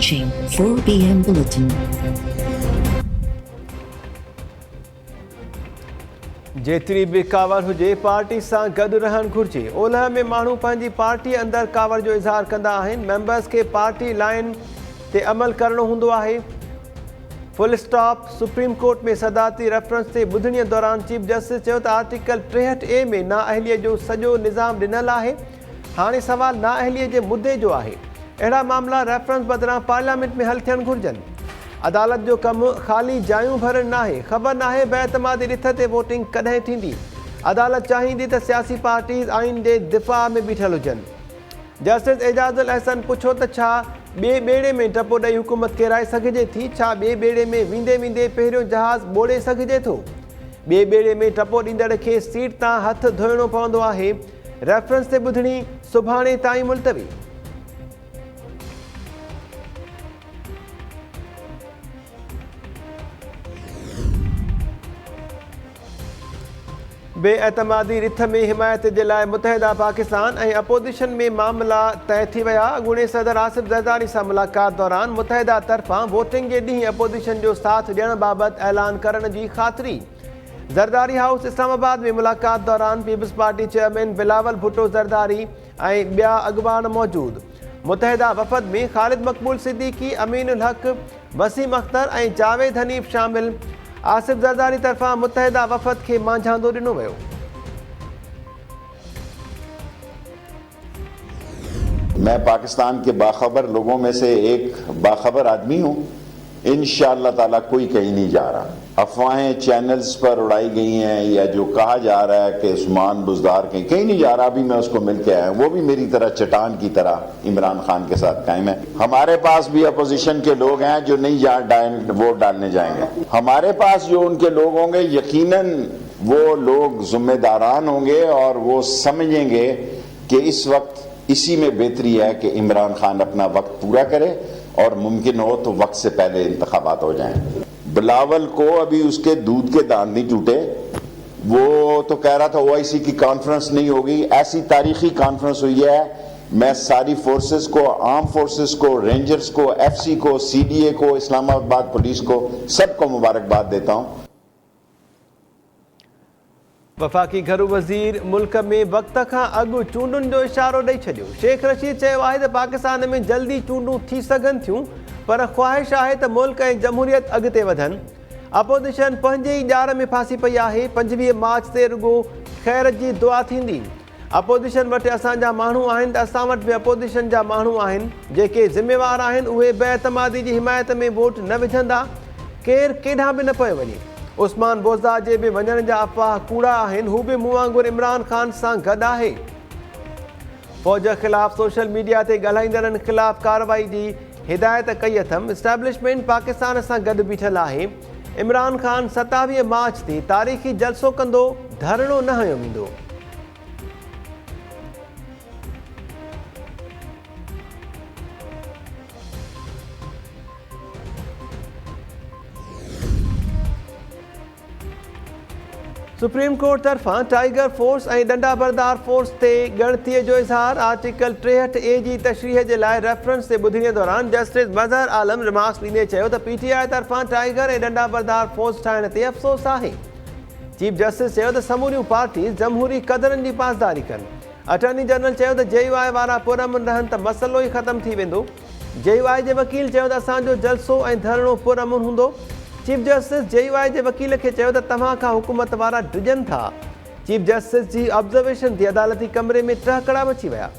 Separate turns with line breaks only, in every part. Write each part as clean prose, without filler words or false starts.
Publishing 4 p.m. Bulletin.
जेतिरी बि कावर हुजे पार्टी सां गॾु रहणु घुरिजे। ओलह में माण्हू पंहिंजी पार्टी अंदरि कावर जो इज़हार कंदा आहिनि। मेंबर्स खे पार्टी लाइन ते अमल करणो हूंदो आहे। Full stop. सुप्रीम कोर्ट में सदाती रेफरेंस ते ॿुधणीअ दौरान चीफ जस्टिस चयो त आर्टिकल 63A में नाअहलीअ जो सॼो निज़ाम ॾिनल आहे। हाणे सवाल नाअहलीअ जे मुद्दे जो आहे। अहिड़ा मामला रेफरेंस बदिरां पार्लियामेंट में हल थियणु घुरिजनि। अदालत जो कमु ख़ाली जायूं भरणु नाहे। ख़बर नाहे बेतमादी रिथ ते वोटिंग कॾहिं थींदी। अदालत चाहींदी त सियासी पार्टीज़ आइन जे दिफ़ा में बीठल हुजनि। जस्टिस एजाज़ुल अहसन पुछो त छा ॿिए ॿेड़े में टपो ॾेई हुकूमत केराए सघिजे थी? छा ॿिए ॿेड़े में वेंदे वेंदे पहिरियों जहाज़ ॿोड़े सघिजे थो? ॿिए ॿेड़े में टपो ॾींदड़ खे सीट तां हथु धोइणो पवंदो आहे। रेफरेंस ते ॿुधणी सुभाणे ताईं मुलतवी। बेएतमादी रिथ में हिमायत जे लाइ मुतहदा पाकिस्तान ऐं अपोज़िशन में मामला तय थी विया। अॻूणे सदर आसिफ ज़रदारी सां मुलाक़ात दौरान मुतहदा तरफ़ां वोटिंग जे ॾींहुं अपोज़िशन जो साथ ॾियण बाबति ऐलान करण जी ख़ातिरी। ज़रदारी हाउस इस्लामाबाद में मुलाक़ात दौरान पीपल्स पार्टी चेयरमैन बिलावल भुट्टो ज़रदारी ऐं ॿिया अॻवान मौजूद। मुतहदा वफ़द में ख़ालिद मक़बूल सिद्दीकी, अमीनुल हक़, वसीम अख्तर ऐं जावेद हनीफ़ शामिल। आसिफ ज़रदारी तरफ़ां मुतहदा वफ़द खे मांझांदो ॾिनो वियो।
मैं पाकिस्तान के बाखबर लोगों में से एक बाखबर आदमी हूँ। इंशाअल्लाह ताला कोई कहीं नहीं जा रहा। अफवाहें चैनल्स पर उड़ाई गई हैं या जो कहा जा रहा है कि उस्मान बुज़दार कहीं नहीं जा रहा। अभी मैं उसको मिल के आया हूँ। वो भी मेरी तरह चट्टान की तरह इमरान खान के साथ कायम है। हमारे पास भी अपोजिशन के लोग हैं जो नहीं वोट डालने जाएंगे। हमारे पास जो उनके लोग होंगे यकीनन वो लोग जिम्मेदारान होंगे और वो समझेंगे कि इस वक्त इसी में बेहतरी है कि इमरान खान अपना वक्त पूरा करे और मुमकिन हो तो वक्त से पहले इंतखाबात हो जाएं। बिलावल को अभी उसके दूध के दांत नहीं टूटे। वो तो कह रहा था OIC की कॉन्फ्रेंस नहीं होगी। ऐसी तारीखी कॉन्फ्रेंस हुई है। मैं सारी फोर्सेस को, आर्म फोर्सेस को, रेंजर्स को, FC को, CDA को, इस्लामाबाद पुलिस को, सबको मुबारकबाद देता हूँ।
वफ़ाक़ी घरू वज़ीर मुल्क में वक़्त खां अॻु चूंडुनि जो इशारो ॾेई छॾियो। शेख रशीद चयो आहे त पाकिस्तान में जल्दी चूंडूं थी सघनि थियूं, पर ख़्वाहिश आहे त मुल्क ऐं जमहूरियत अॻिते वधनि। अपोज़िशन पंहिंजे ई ॼार में फासी पई आहे। 25 मार्च ते रुॻो ख़ैर जी दुआ थींदी। अपोज़िशन वटि असांजा माण्हू आहिनि त असां वटि बि अपोज़िशन जा माण्हू आहिनि। जेके ज़िम्मेवार आहिनि उहे बेएतमादी जी हिमायत में वोट न विझंदा। केरु केॾांहुं बि न पियो वञे। उस्मान बोज़दार जे बि वञण जा अफ़वाह कूड़ा आहिनि। हू बि मूं वांगुरु इमरान खान सां गॾु आहे। फ़ौज ख़िलाफ़ सोशल मीडिया ते ॻाल्हाईंदड़नि ख़िलाफ़ कार्रवाई जी हिदायत कई अथमि। इस्टेब्लिशमेंट पाकिस्तान सां गॾु बीठल आहे। इमरान खान 27 मार्च ते तारीख़ी जलसो कंदो। धरणो न हयो वेंदो। सुप्रीम कोर्ट तरफ़ां टाइगर फोर्स ऐं डंडा बरदार फोर्स ते ॻणतीअ जो इज़हार। आर्टिकल 63A जी तशरीह जे लाइ रेफरेंस ते ॿुधणीअ दौरान जस्टिस मज़हर आलम रिमार्क्स ॾींदे चयो त PTI तरफ़ां टाइगर ऐं डंडा बरदार फोर्स ठाहिण ते अफ़सोस आहे। चीफ जस्टिस चयो त समूरियूं पार्टीज़ जमहूरी क़दरनि जी पासदारी कनि। अटॉर्नी जनरल चयो त JUI वारा पुरअमन रहनि त मसइलो ई ख़तमु थी वेंदो। JUI जे वकील चयो त असांजो जलसो ऐं धरणो पुरअमन हूंदो। चीफ जस्टिस JUI जे वकील खे चयो त तव्हां खां हुकूमत वारा डिॼनि था। चीफ जस्टिस जी ऑब्ज़र्वेशन ते अदालती कमरे में टहकड़ा मची विया।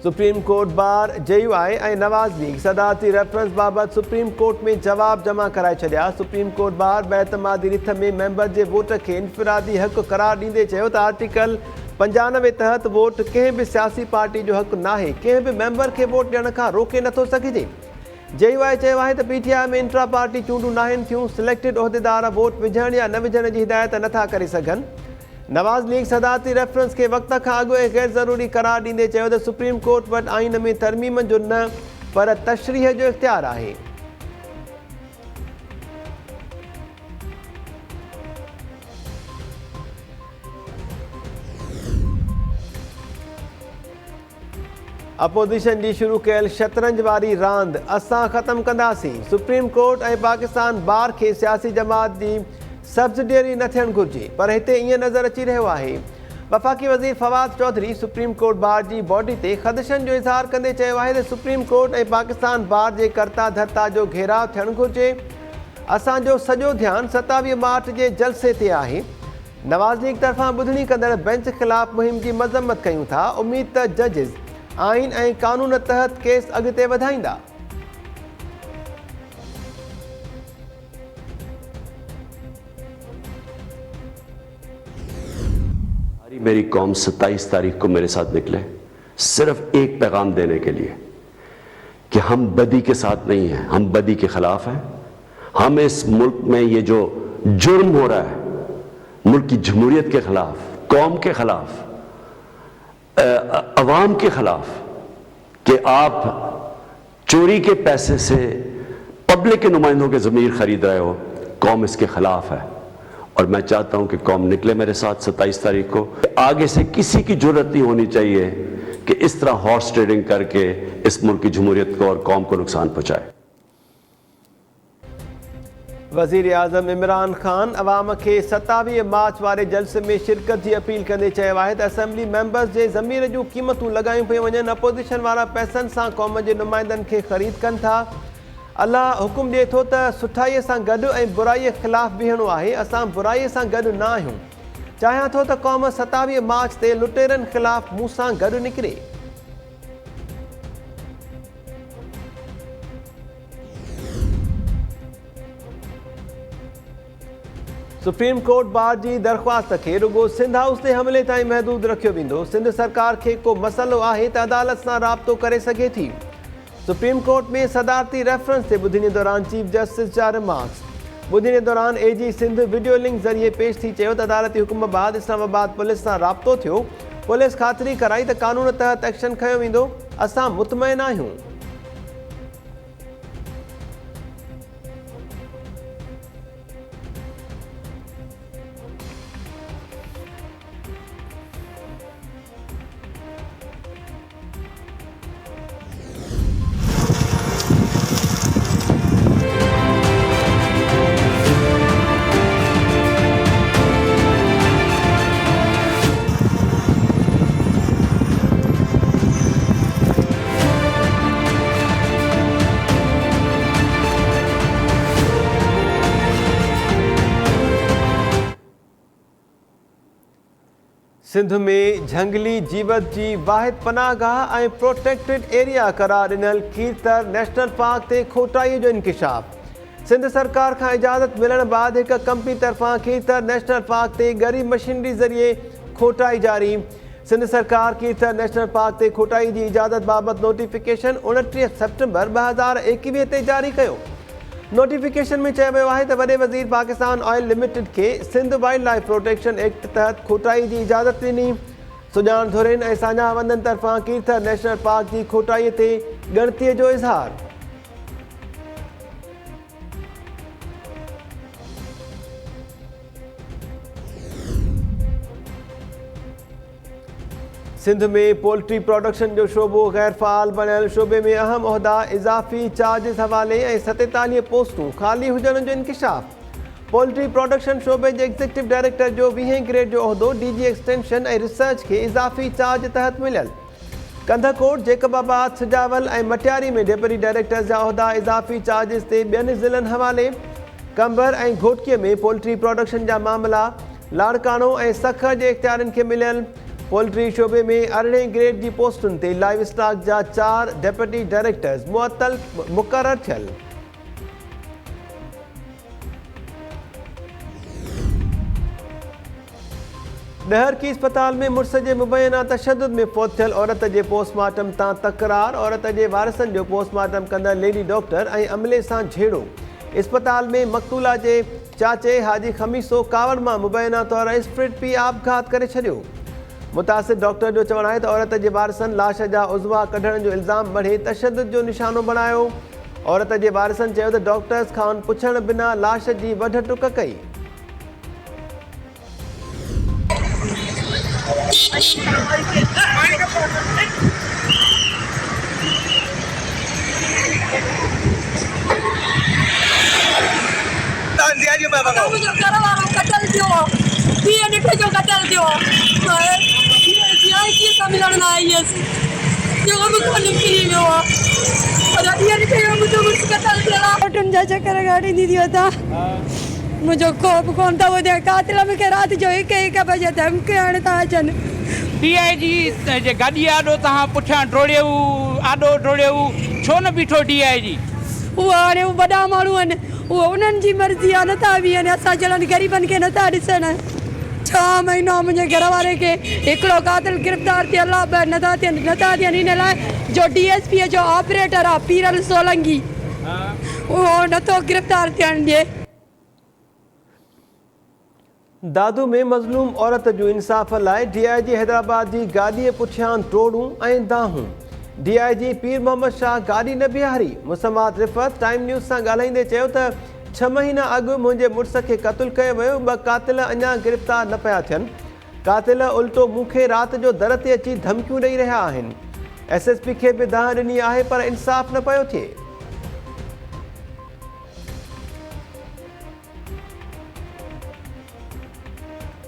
सुप्रीम कोर्ट बार JUI ऐं नवाज़ लीग सदारती रेफरेंस बाबति सुप्रीम कोर्ट में जवाब जमा कराए छॾिया। सुप्रीम कोर्ट बार बेतमादी रिथ में मेंबर जे वोट खे इनफिरादी हक़ करार ॾींदे चयो त आर्टिकल 95 तहत वोट कंहिं बि सियासी पार्टी जो हक़ नाहे। कंहिं बि मेंबर खे वोट ॾियण खां रोके नथो सघिजे। JUI चयो आहे त PTI में इंट्रा पार्टी चूंडूं नाहिनि थियूं। सिलेक्टेड उहिदेदार वोट विझण या न विझण जी हिदायत नथा करे सघनि। नवाज़ लीग सदारती रेफरेंस खे वक़्त खां अॻु ऐं गैर ज़रूरी करार ॾींदे चयो त सुप्रीम कोर्ट वटि आइन में तरमीम जो न पर तशरीह जो इख्तियार आहे। अपोजिशन जी शुरू कयल शतरंज वारी रांदि असां ख़त्म कंदासीं। सुप्रीम कोर्ट ऐं पाकिस्तान बार खे सियासी जमात जी सब्सिडियरी न थियणु घुरिजे, पर हिते ईअं नज़र अची रहियो आहे। वफ़ाक़ी वज़ीर Fawad Chaudhary supreme court bar जी बॉडी ते ख़दशनि जो इज़हार कंदे चयो आहे त सुप्रीम कोर्ट ऐं पाकिस्तान बार जे कर्ता धर्ता जो घेराव थियणु घुरिजे। असांजो सॼो ध्यानु 27 मार्च जे जलसे ते आहे। नवाज़ लीग तरफ़ां ॿुधणी कंदड़ बेंच ख़िलाफ़ मुहिम जी मज़म्मत कयूं था। उमीद त जजिस आइन ऐं कानून तहत केस अॻिते वधाईंदा।
मेरी कौम 27 तारीख को मेरे साथ निकले सिर्फ एक पैगाम देने के लिए कि हम बदी के साथ नहीं हैं, हम बदी के खिलाफ हैं। हम इस मुल्क में ये जो जुर्म हो रहा है मुल्क की जमहूरियत के खिलाफ, कौम के खिलाफ, अवाम के खिलाफ, कि आप चोरी के पैसे से पब्लिक के नुमाइंदों के ज़मीर खरीद रहे हो, कौम इसके खिलाफ है। और मैं चाहता हूं कि कौम निकले मेरे साथ 27 तारीख को। आगे से किसी की जरूरत नहीं होनी चाहिए कि इस तरह हॉर्स ट्रेडिंग करके इस मुल्क की जमहूरियत को और कौम को नुकसान पहुंचाए।
वज़ीर आज़म इमरान खान अवाम खे 27 मार्च वारे जलसे में शिरकत की अपील कंदे चयो आहे त असेंबली मेंबर्स जे ज़मीर जूं क़ीमतूं लॻायूं पियूं वञनि। अपोजिशन वारा पैसनि सां क़ौम जे नुमाइंदनि खे ख़रीद कनि था। अल्लाह हुकुम ॾिए थो त सुठाईअ सां गॾु ऐं बुराईअ ख़िलाफ़ बीहणो आहे। असां बुराईअ सां गॾु न आहियूं। चाहियां थो त क़ौम 27 मार्च ते लुटेरनि ख़िलाफ़ मूं सां गॾु निकिरे। सुप्रीम कोर्ट बार जी दरख़्वास्त खे रुगो सिंध हाउस ते हमले ताईं महदूद रखियो वेंदो। सिंध सरकार खे को मसइलो आहे त अदालत सां राब्तो करे सघे थी। सुप्रीम कोर्ट में सदारती रेफरेंस ते ॿुधणी दौरान चीफ जस्टिस जा रिमार्क्स। ॿुधणी दौरान एजी सिंध वीडियो लिंक ज़रिए पेश थी चयो त अदालती हुकुम बाद इस्लामाबाद पुलिस सां राब्तो थियो। पुलिस ख़ातिरी कराई त कानून तहत एक्शन खयो वेंदो। असां मुतमइन आहियूं। सिंध में झंगली जीवत जी वाहिद पनाहगाह ऐं प्रोटेक्टेड एरिया करार ॾिनल खीरतर नेशनल पार्क ते खोटाईअ जो इंकिशाफ। सिंध सरकार खां इजाज़त मिलण बाद हिक कंपनी तरफ़ां खीरतर नेशनल पार्क ते ॻरी मशीनरी ज़रिए खोटाई जारी। सिंध सरकार खीरतर नेशनल पार्क ते खोटाई जी इजाज़त बाबति नोटिफिकेशन 29 सेप्टेंबर 2021 ते जारी कयो। नोटिफिकेशन में चयो वियो आहे त वॾे वज़ीर पाकिस्तान ऑयल लिमिटेड खे Sindh Wildlife Protection Act तहत खोटाई जी इजाज़त ॾिनी। सुञाण धुरिन ऐं साझा हवंदनि तरफ़ां खीरतर नेशनल पार्क जी खोटाईअ ते ॻणतीअ जो इज़हार। सिंध में पोल्ट्री प्रोडक्शन जो शोबो गैर फ़ाल बणियल। शोबे में अहम उहिदा इज़ाफ़ी चार्जिस हवाले ऐं 47 पोस्टूं ख़ाली हुजण जो इंकिशाफ। पोल्ट्री प्रोडक्शन शोबे जे एग्ज़ीक्यूटिव डायरेक्टर जो 20 ग्रेड जो उहिदो DG एक्सटेंशन ऐं रिसर्च खे इज़ाफ़ी चार्ज तहत मिलियल। कंधकोट, जेकबाबाद, सिजावल ऐं मटियारी में डेप्यूटी डायरेक्टर्स जा उहिदा इज़ाफ़ी चार्जिस ते ॿियनि ज़िलनि हवाले। कंबर ऐं घोटकीअ में पोल्ट्री प्रोडक्शन जा मामला लाड़काणो ऐं सख जे इख़्तियारनि खे मिलियल। पोल्ट्री शोबे में 18 ग्रेड जी पोस्टुनि ते लाइव स्टॉक जा 4 डेप्यूटी डायरेक्टर्स मुअत्तल मुक़रर थियल। डहर की अस्पताल में मुड़स जे मुबैना तशद्दुद में फौत थियल औरत जे पोस्टमार्टम तां तकरार। औरत जे वारिसनि जो पोस्टमार्टम कंदड़ लेडी डॉक्टर ऐं अमले सां झेड़ो। अस्पताल में मक़तूला जे चाचे हाजी खमीसो कावड़ मां मुबैना तौर स्प्रिट पी आपघात करे छॾियो। मुतासिर डॉक्टर जो चवणु आहे त औरत जे वारिसनि लाश जा उज़वा कढण जो इल्ज़ाम मढ़े तशद्दुद जो निशानो बणायो। औरत जे वारिसनि चयो त डॉक्टर्स खां पुछण बिना लाश जी वढ टुक कई।
मुंहिंजो घर वारो कतल थियो, हीअ ॾिठो जो कतल थियो, कीअं सां मिलण न आई हुयसि, जेको मूंखां निकिरी वियो आहे, पर हीअ ॾिठो जो मुंहिंजो मुड़ुसु कतल थियल आहे। फोटुनि जा चकर गाड़ींदी थी वठां, मुंहिंजो ख़ौफ़ कोन थो ॿुधे, कातिल मूंखे राति जो 1 बजे धमकी हणी था अचनि।
DIG जे गाॾी आॾो तव्हां पुठियां डोड़ियो, आॾो डोड़ियो, छो न बीठो DIG?
उहो हाणे वॾा माण्हू आहिनि, उहो उन्हनि जी मर्ज़ी आहे, नथा बीहनि, असां जहिड़नि ग़रीबनि खे नथा ॾिसनि। 6 महीना मुंहिंजे घर वारे खे हिकिड़ो कातिल गिरफ़्तार थियल आहे, ॿ नथा थियनि इन लाइ जो DSP जो ऑपरेटर आहे पीरल सोलंकी, उहो नथो गिरफ़्तार थियणु ॾिए।
दादू में मज़लूम औरत जो इंसाफ़ लाइ DIG हैदराबाद जी गाॾीअ पुठियां टोड़ूं ऐं दाहूं। DIG पीर मोहम्मद शाह गाॾी न बीहारी। मुसम्मात रिफ़त टाइम न्यूज़ सां ॻाल्हाईंदे चयो त 6 महीना अॻु मुंहिंजे मुड़ुस खे क़तलु कयो वियो, 2 कातिल अञा गिरफ़्तार न पिया थियनि। कातिल उल्टो मूंखे राति जो दर ते अची धमकियूं ॾेई रहिया आहिनि। SSP खे बि दाह ॾिनी आहे पर इंसाफ़ न पियो थिए।